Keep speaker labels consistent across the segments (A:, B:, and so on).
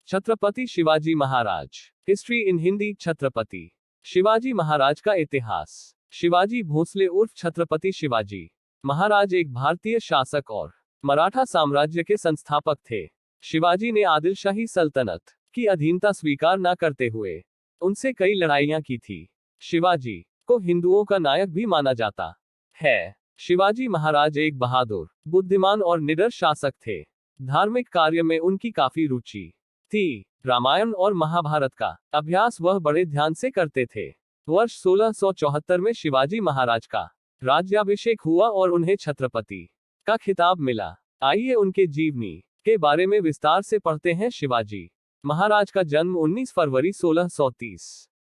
A: Chhatrapati Shivaji Maharaj. History in Hindi. Chhatrapati Shivaji Maharaj का इतिहास। शिवाजी भोसले उर्फ छत्रपति शिवाजी महाराज एक भारतीय शासक और मराठा साम्राज्य के संस्थापक थे। शिवाजी ने आदिलशाही सल्तनत की अधीनता स्वीकार न करते हुए उनसे कई लड़ाइयां की थी। शिवाजी को हिंदुओं का नायक भी माना जाता है। शिवाजी महाराज एक बहादुर, बुद्धिमान और निडर शासक थे। धार्मिक कार्य में उनकी काफी रुचि थी। रामायण और महाभारत का अभ्यास वह बड़े ध्यान से करते थे। वर्ष 1674 में शिवाजी महाराज का राज्याभिषेक हुआ और उन्हें छत्रपति का खिताब मिला। आइए उनके जीवनी के बारे में विस्तार से पढ़ते हैं। शिवाजी महाराज का जन्म 19 फरवरी 1630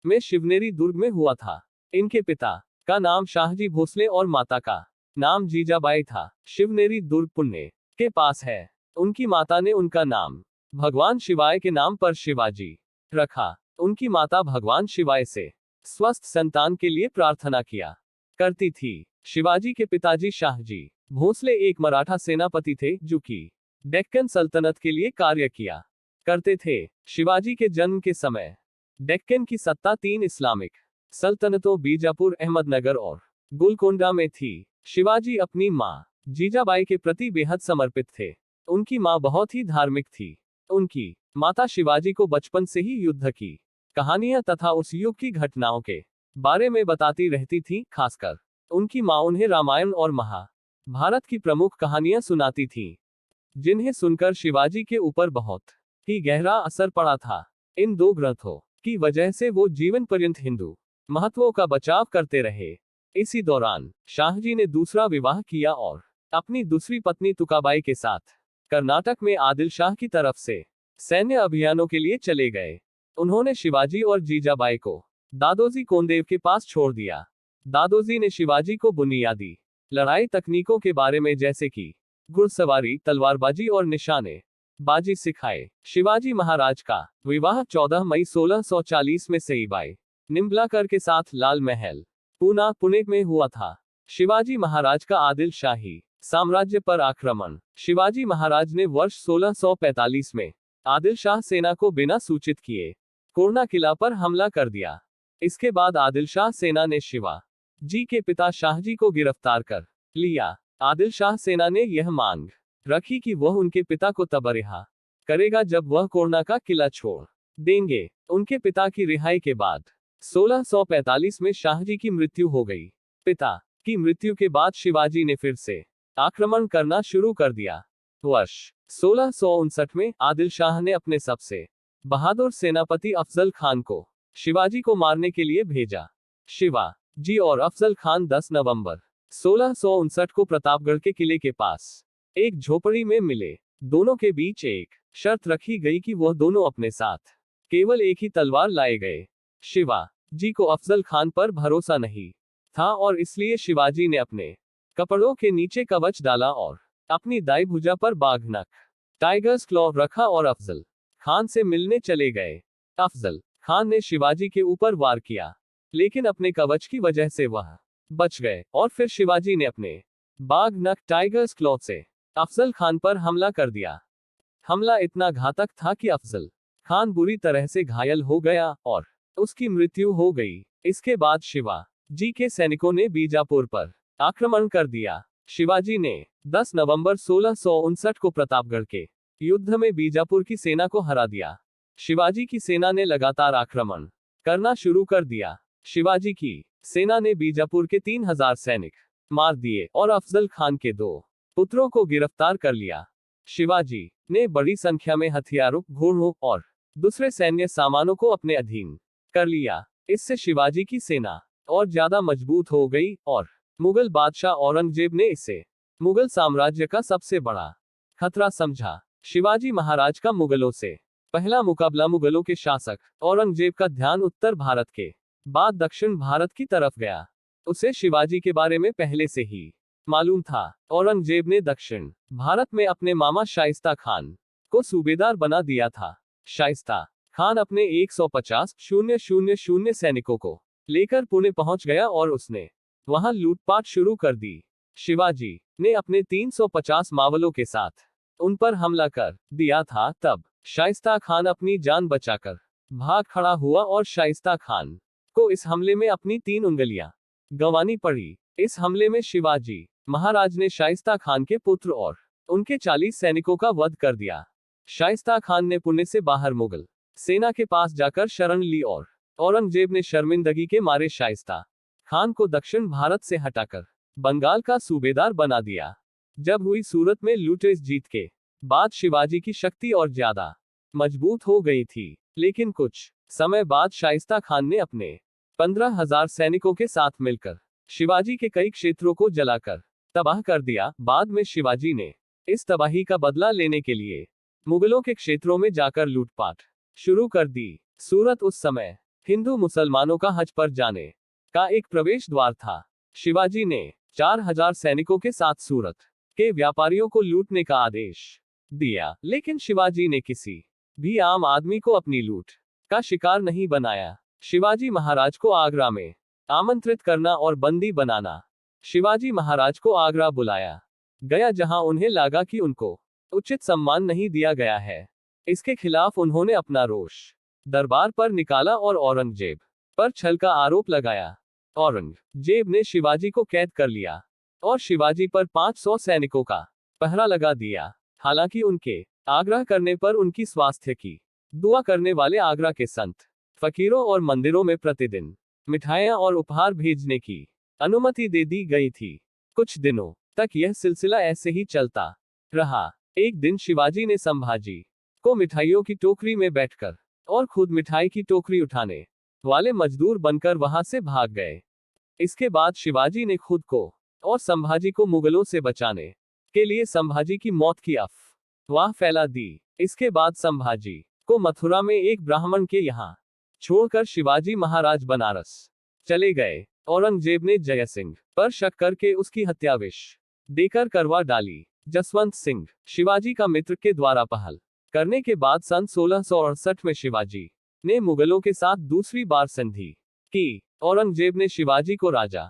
A: में शिवनेरी दुर्ग में हुआ था। इनके पिता का नाम शाहजी भोसले और माता का नाम जीजाबाई था। शिवनेरी दुर्ग पुणे के पास है। उनकी माता ने उनका नाम भगवान शिवाय के नाम पर शिवाजी रखा। उनकी माता भगवान शिवाय से स्वस्थ संतान के लिए प्रार्थना किया करती थी। शिवाजी के पिताजी शाहजी भोसले एक मराठा सेनापति थे जो कि डेक्कन सल्तनत के लिए कार्य किया करते थे। शिवाजी के जन्म के समय डेक्कन की सत्ता 3 इस्लामिक सल्तनतों बीजापुर, अहमदनगर और गोलकोंडा में थी। शिवाजी अपनी मां जीजाबाई के प्रति बेहद समर्पित थे। उनकी मां बहुत ही धार्मिक थी। उनकी माता शिवाजी को बचपन से ही युद्ध की कहानियां तथा उस युग की घटनाओं के बारे में बताती रहती थी। खासकर उनकी मां उन्हें रामायण और महाभारत की प्रमुख कहानियां सुनाती थी, जिन्हें सुनकर शिवाजी के ऊपर बहुत ही गहरा असर पड़ा था। इन 2 ग्रंथों की वजह से वो जीवन पर्यंत हिंदू महत्वों का बचाव करते रहे। इसी दौरान शाहजी ने दूसरा विवाह किया और अपनी दूसरी पत्नी तुकाबाई के साथ कर्नाटक में आदिल शाह की तरफ से सैन्य अभियानों के लिए चले गए। उन्होंने शिवाजी और जीजाबाई को दादोजी कोंडेव के पास छोड़ दिया। दादोजी ने शिवाजी को बुनियादी लड़ाई तकनीकों के बारे में जैसे कि घुड़सवारी, तलवारबाजी और निशाने बाजी सिखाए। शिवाजी महाराज का विवाह 14 मई 1640 में सईबाई निम्बलाकर के साथ लाल महल, पुणे में हुआ था। शिवाजी महाराज का आदिल शाही साम्राज्य पर आक्रमण। शिवाजी महाराज ने वर्ष 1645 में आदिल शाह सेना को बिना सूचित किए कोरना किला पर हमला कर दिया। इसके बाद आदिल शाह सेना ने शिवाजी के पिता शाहजी को गिरफ्तार कर लिया। आदिल शाह सेना ने यह मांग रखी कि वह उनके पिता को तब रिहा करेगा जब वह कोरना का किला छोड़ देंगे। उनके पिता की रिहाई के बाद 1645 में शाहजी की मृत्यु हो गई। पिता की मृत्यु के बाद शिवाजी ने फिर से आक्रमण करना शुरू कर दिया। वर्ष 1659 में आदिल शाह ने अपने सबसे बहादुर सेनापति अफजल खान को शिवाजी को मारने के लिए भेजा। शिवाजी और अफजल खान 10 नवंबर 1659 को प्रतापगढ़ के किले के पास एक झोपड़ी में मिले। दोनों के बीच एक शर्त रखी गई कि वह दोनों अपने साथ केवल एक ही तलवार लाए गए। शिवाजी को अफजल खान पर भरोसा नहीं था और इसलिए शिवाजी ने अपने कपड़ों के नीचे कवच डाला और अपनी दाई भुजा पर बाघनख टाइगर्स क्लॉ रखा और अफजल खान से मिलने चले गए। अफजल खान ने शिवाजी के ऊपर वार किया, लेकिन अपने कवच की वजह से वह बच गए और फिर शिवाजी ने अपने बाघनख टाइगर्स क्लॉ से अफजल खान पर हमला कर दिया। हमला इतना घातक था कि अफजल खान बुरी तरह से घायल हो गया और उसकी मृत्यु हो गई। इसके बाद शिवाजी के सैनिकों ने बीजापुर पर आक्रमण कर दिया। शिवाजी ने 10 नवंबर 1659 को प्रतापगढ़ के युद्ध में बीजापुर की सेना को हरा दिया। शिवाजी की सेना ने लगातार आक्रमण करना शुरू कर दिया। शिवाजी की सेना ने बीजापुर के 3000 सैनिक मार दिए और अफजल खान के 2 पुत्रों को गिरफ्तार कर लिया। शिवाजी ने बड़ी संख्या में हथियारों, घोड़ों और दूसरे सैन्य सामानों को अपने अधीन कर लिया। इससे शिवाजी की सेना और ज्यादा मजबूत हो गई और मुगल बादशाह औरंगजेब ने इसे मुगल साम्राज्य का सबसे बड़ा खतरा समझा। शिवाजी महाराज का मुगलों से पहला मुकाबला मुगलों के शासक औरंगजेब का ध्यान उत्तर भारत के बाद दक्षिण भारत की तरफ गया। उसे शिवाजी के बारे में पहले से ही मालूम था। औरंगजेब ने दक्षिण भारत में अपने मामा शाइस्ता खान को सूबेदार बना दिया था। शाइस्ता खान अपने 150,000 सैनिकों को लेकर पुणे पहुंच गया और उसने वहां लूटपाट शुरू कर दी। शिवाजी ने अपने 350 मावलों के साथ उन पर हमला कर दिया था। तब शाइस्ता खान अपनी जान बचाकर भाग खड़ा हुआ और शाइस्ता खान को इस हमले में अपनी 3 उंगलियां गंवानी पड़ी। इस हमले में शिवाजी महाराज ने शाइस्ता खान के पुत्र और उनके 40 सैनिकों का वध कर दिया। शाइस्ता खान ने पुणे से बाहर मुगल सेना के पास जाकर शरण ली और औरंगजेब ने शर्मिंदगी के मारे शाइस्ता खान को दक्षिण भारत से हटाकर बंगाल का सूबेदार बना दिया। जब हुई सूरत में लूट, इस जीत के बाद शिवाजी की शक्ति और ज्यादा मजबूत हो गई थी। लेकिन कुछ समय बाद शाइस्ता खान ने अपने 15,000 सैनिकों के साथ मिलकर शिवाजी के कई क्षेत्रों को जलाकर तबाह कर दिया। बाद में शिवाजी ने इस तबाही का बदला लेने के लिए मुगलों के क्षेत्रों में जाकर लूटपाट शुरू कर दी। सूरत उस समय हिंदू मुसलमानों का हज पर जाने का एक प्रवेश द्वार था। शिवाजी ने 4,000 सैनिकों के साथ सूरत के व्यापारियों को लूटने का आदेश दिया, लेकिन शिवाजी ने किसी भी आम आदमी को अपनी लूट का शिकार नहीं बनाया। शिवाजी महाराज को आगरा में आमंत्रित करना और बंदी बनाना। शिवाजी महाराज को आगरा बुलाया गया, जहां उन्हें लगा कि उनको उचित सम्मान नहीं दिया गया है। इसके खिलाफ उन्होंने अपना रोष दरबार पर निकाला और औरंगजेब पर छल का आरोप लगाया। औरंगजेब ने शिवाजी को कैद कर लिया और शिवाजी पर 500 सैनिकों का पहरा लगा दिया। हालांकि उनके आग्रह करने पर उनकी स्वास्थ्य की दुआ करने वाले आगरा के संत फकीरों और मंदिरों में प्रतिदिन मिठाइयां और उपहार भेजने की अनुमति दे दी गई थी। कुछ दिनों तक यह सिलसिला ऐसे ही चलता रहा। एक दिन शिवाजी ने संभाजी को मिठाइयों की टोकरी में बैठकर और खुद मिठाई की टोकरी उठाने वाले मजदूर बनकर वहां से भाग गए। इसके बाद शिवाजी ने खुद को और संभाजी को मुगलों से बचाने के लिए संभाजी की मौत की अफवाह फैला दी। इसके बाद संभाजी को मथुरा में एक ब्राह्मण के यहाँ छोड़कर शिवाजी महाराज बनारस चले गए। औरंगजेब ने जय सिंह पर शक करके उसकी हत्या विष देकर करवा डाली। जसवंत सिंह शिवाजी का मित्र के द्वारा पहल करने के बाद सन 1668 में शिवाजी ने मुगलों के साथ दूसरी बार संधि की। औरंगजेब ने शिवाजी को राजा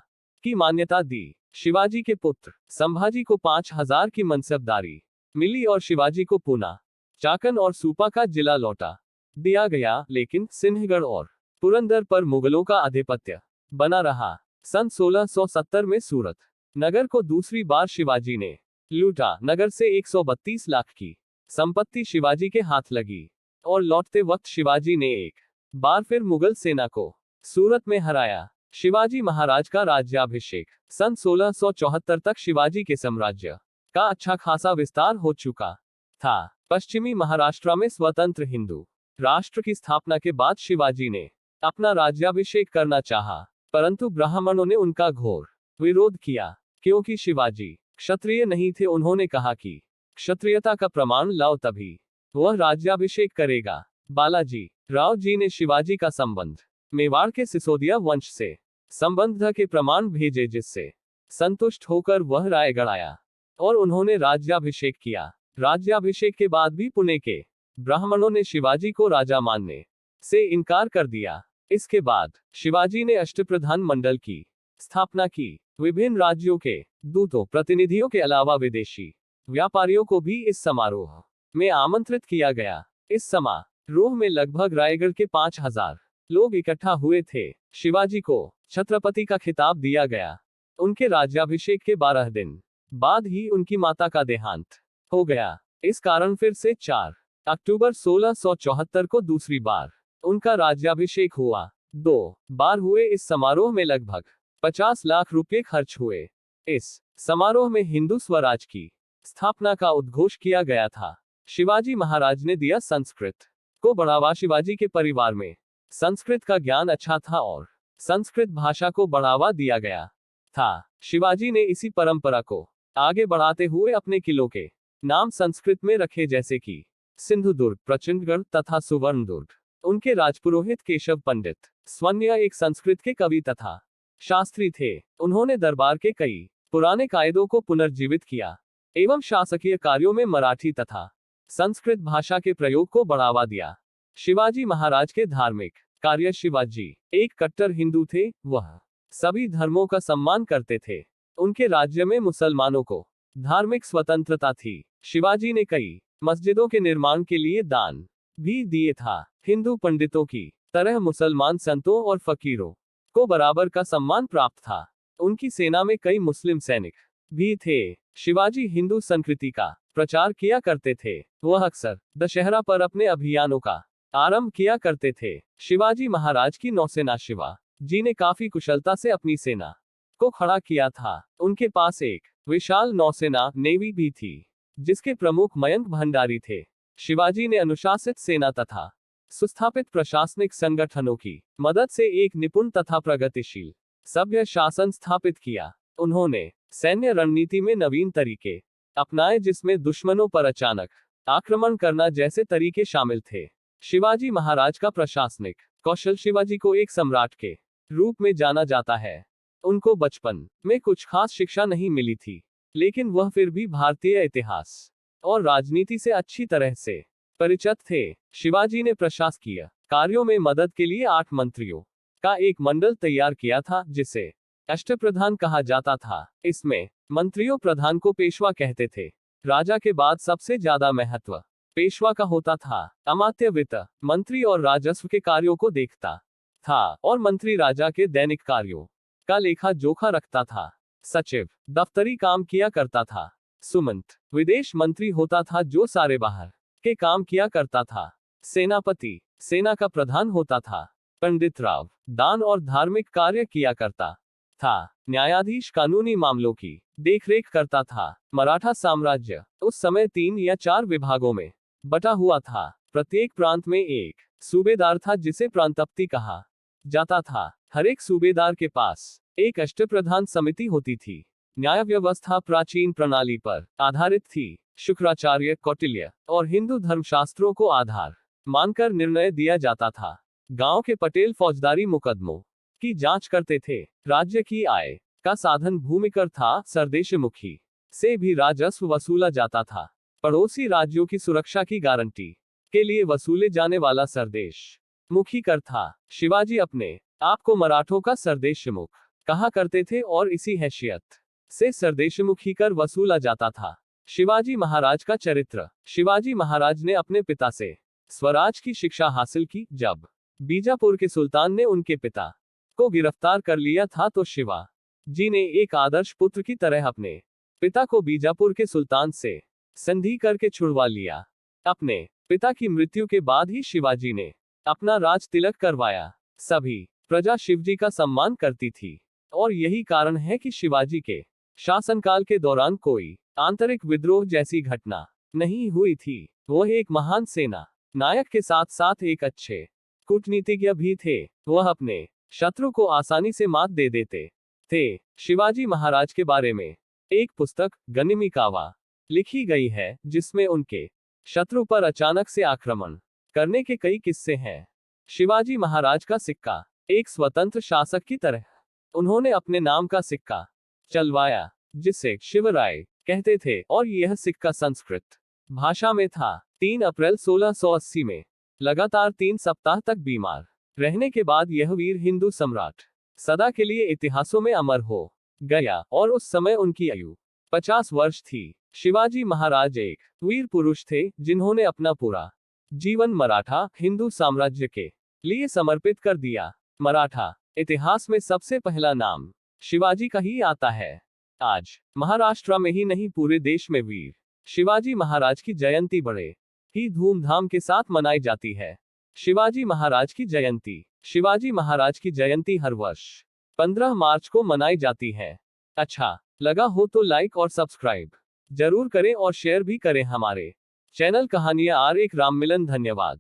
A: की मान्यता दी। शिवाजी के पुत्र संभाजी को 5,000 की मनसबदारी मिली और शिवाजी को पूना, चाकन और सूपा का जिला लौटा दिया गया, लेकिन सिंहगढ़ और पुरंदर पर मुगलों का आधिपत्य बना रहा। सन 1670 में सूरत नगर को दूसरी बार शिवाजी ने लूटा। नगर से 132 लाख की संपत्ति शिवाजी के हाथ लगी और लौटते वक्त शिवाजी ने एक बार फिर मुगल सेना को सूरत में हराया। शिवाजी महाराज का राज्याभिषेक। सन 1674 तक शिवाजी के साम्राज्य का अच्छा खासा विस्तार हो चुका था। पश्चिमी महाराष्ट्र में स्वतंत्र हिंदू राष्ट्र की स्थापना के बाद शिवाजी ने अपना राज्याभिषेक करना चाहा, परंतु ब्राह्मणों ने उनका घोर विरोध किया। क्योंकि शिवाजी क्षत्रिय नहीं थे, उन्होंने कहा कि क्षत्रियता का प्रमाण लाओ तभी वह राज्याभिषेक करेगा। बालाजी राव जी ने शिवाजी का संबंध मेवाड़ के सिसोदिया वंश से संबंध के प्रमाण भेजे, जिससे संतुष्ट होकर वह रायगढ़ आया और उन्होंने राज्याभिषेक किया। राज्याभिषेक के बाद भी पुणे के ब्राह्मणों ने शिवाजी को राजा मानने से इनकार कर दिया। इसके बाद शिवाजी ने अष्टप्रधान मंडल की स्थापना की। विभिन्न राज्यों के दूतों, प्रतिनिधियों के अलावा विदेशी व्यापारियों को भी इस समारोह में आमंत्रित किया गया। इस समारोह में लगभग रायगढ़ के 5,000 लोग इकट्ठा हुए थे। शिवाजी को छत्रपति का खिताब दिया गया। उनके राज्याभिषेक के 12 दिन बाद ही उनकी माता का देहांत हो गया। इस कारण फिर से 4 अक्टूबर 1674 को दूसरी बार उनका राज्याभिषेक हुआ। 2 बार हुए इस समारोह में लगभग 50 लाख रुपए खर्च हुए। इस समारोह में हिंदू स्वराज की स्थापना का उद्घोष किया गया था। शिवाजी महाराज ने दिया संस्कृत को बढ़ावा। शिवाजी के परिवार में संस्कृत का ज्ञान अच्छा था और संस्कृत भाषा को बढ़ावा दिया गया था। शिवाजी ने इसी परंपरा को आगे बढ़ाते हुए अपने किलों के नाम संस्कृत में रखे, जैसे कि सिंधुदुर्ग, प्रचंडगढ़ तथा सुवर्णदुर्ग। उनके राजपुरोहित केशव पंडित स्वन्य एक संस्कृत के कवि तथा शास्त्री थे। उन्होंने दरबार के कई पुराने कायदों को पुनर्जीवित किया एवं शासकीय कार्यों में मराठी तथा संस्कृत भाषा के प्रयोग को बढ़ावा दिया। शिवाजी महाराज के धार्मिक कार्य। शिवाजी एक कट्टर हिंदू थे। वह सभी धर्मों का सम्मान करते थे। उनके राज्य में मुसलमानों को धार्मिक स्वतंत्रता थी। शिवाजी ने कई मस्जिदों के निर्माण के लिए दान भी दिए था। हिंदू पंडितों की तरह मुसलमान संतों और फकीरों को बराबर का सम्मान प्राप्त था। उनकी सेना में कई मुस्लिम सैनिक भी थे। शिवाजी हिंदू संस्कृति का प्रचार किया करते थे। वह अक्सर दशहरा पर अपने अभियानों का आरंभ किया करते थे। शिवाजी महाराज की नौसेना शिवाजी ने काफी कुशलता से अपनी सेना को खड़ा किया था। उनके पास एक विशाल नौसेना नेवी भी थी, जिसके प्रमुख मयंक भंडारी थे। शिवाजी ने अनुशासित सेना तथा सुस्थापित प्रशासनिक संगठनों की मदद से एक निपुण तथा प्रगतिशील सभ्य शासन स्थापित किया। उन्होंने सैन्य रणनीति में नवीन तरीके अपनाए, जिसमें दुश्मनों पर अचानक आक्रमण करना जैसे तरीके शामिल थे। शिवाजी महाराज का प्रशासनिक कौशल। शिवाजी को एक सम्राट के रूप में जाना जाता है। उनको बचपन में कुछ खास शिक्षा नहीं मिली थी, लेकिन वह फिर भी भारतीय इतिहास और राजनीति से अच्छी तरह से परिचित थे। शिवाजी ने प्रशासकीय कार्यों में मदद के लिए 8 मंत्रियों का एक मंडल तैयार किया था, जिसे अष्टप्रधान कहा जाता था। इसमें मंत्रियों प्रधान को पेशवा कहते थे। राजा के बाद सबसे ज्यादा महत्व पेशवा का होता था। अमात्य वित्त मंत्री और राजस्व के कार्यों को देखता था, और मंत्री राजा के दैनिक कार्यों का लेखा जोखा रखता था। सचिव दफ्तरी काम किया करता था। सुमंत विदेश मंत्री होता था, जो सारे बाहर के काम किया करता था। सेनापति सेना का प्रधान होता था। पंडित राव दान और धार्मिक कार्य किया करता था। न्यायाधीश कानूनी मामलों की देखरेख करता था। मराठा साम्राज्य उस समय 3 या 4 विभागों में बटा हुआ था। प्रत्येक प्रांत में एक सूबेदार था, जिसे प्रांतपति कहा जाता था। हर एक सूबेदार के पास एक अष्टप्रधान समिति होती थी। न्याय व्यवस्था प्राचीन प्रणाली पर आधारित थी। शुक्राचार्य, कौटिल्य और हिंदू धर्मशास्त्रों को आधार मानकर निर्णय दिया जाता था। गांव के पटेल फौजदारी मुकदमों की जांच करते थे। राज्य की आय का साधन भूमिकर था। सरदेशमुखी से भी राजस्व वसूला जाता था। पड़ोसी राज्यों की सुरक्षा की गारंटी के लिए वसूले जाने वाला सरदेश मुखी कर था। शिवाजी अपने आप को मराठों का सरदेशमुख कहा करते थे, और इसी हैसियत से सरदेशमुखी कर वसूला जाता था। शिवाजी महाराज का चरित्र। शिवाजी महाराज ने अपने पिता से स्वराज की शिक्षा हासिल की। जब बीजापुर के सुल्तान ने उनके पिता को गिरफ्तार कर लिया था, तो शिवाजी ने एक आदर्श पुत्र की तरह अपने पिता को बीजापुर के सुल्तान से संधि करके छुड़वा लिया। अपने पिता की मृत्यु के बाद ही शिवाजी ने अपना राज तिलक करवाया। सभी प्रजा शिवजी का सम्मान करती थी, और यही कारण है कि शिवाजी के शासनकाल के दौरान कोई आंतरिक विद्रोह जैसी घटना नहीं हुई थी। वह एक महान सेना नायक के साथ साथ एक अच्छे कूटनीतिज्ञ भी थे। वह अपने शत्रु को आसानी से मात दे देते थे। शिवाजी महाराज के बारे में एक पुस्तक गनिमिकावा लिखी गई है, जिसमें उनके शत्रु पर अचानक से आक्रमण करने के कई किस्से हैं। शिवाजी महाराज का सिक्का। एक स्वतंत्र शासक की तरह उन्होंने अपने नाम का सिक्का चलवाया, जिसे शिवराय कहते थे, और यह सिक्का संस्कृत भाषा में था। 3 अप्रैल 1680 में लगातार 3 सप्ताह तक बीमार रहने के बाद यह वीर हिंदू सम्राट सदा के लिए इतिहासों में अमर हो गया, और उस समय उनकी आयु 50 वर्ष थी। शिवाजी महाराज एक वीर पुरुष थे, जिन्होंने अपना पूरा जीवन मराठा हिंदू साम्राज्य के लिए समर्पित कर दिया। मराठा इतिहास में सबसे पहला नाम शिवाजी का ही आता है। आज महाराष्ट्र में ही नहीं, पूरे देश में वीर शिवाजी महाराज की जयंती बड़े ही धूमधाम के साथ मनाई जाती है। शिवाजी महाराज की जयंती। शिवाजी महाराज की जयंती हर वर्ष 15 मार्च को मनाई जाती है। अच्छा लगा हो तो लाइक और सब्सक्राइब जरूर करें, और शेयर भी करें हमारे चैनल कहानियां आर एक राम मिलन। धन्यवाद।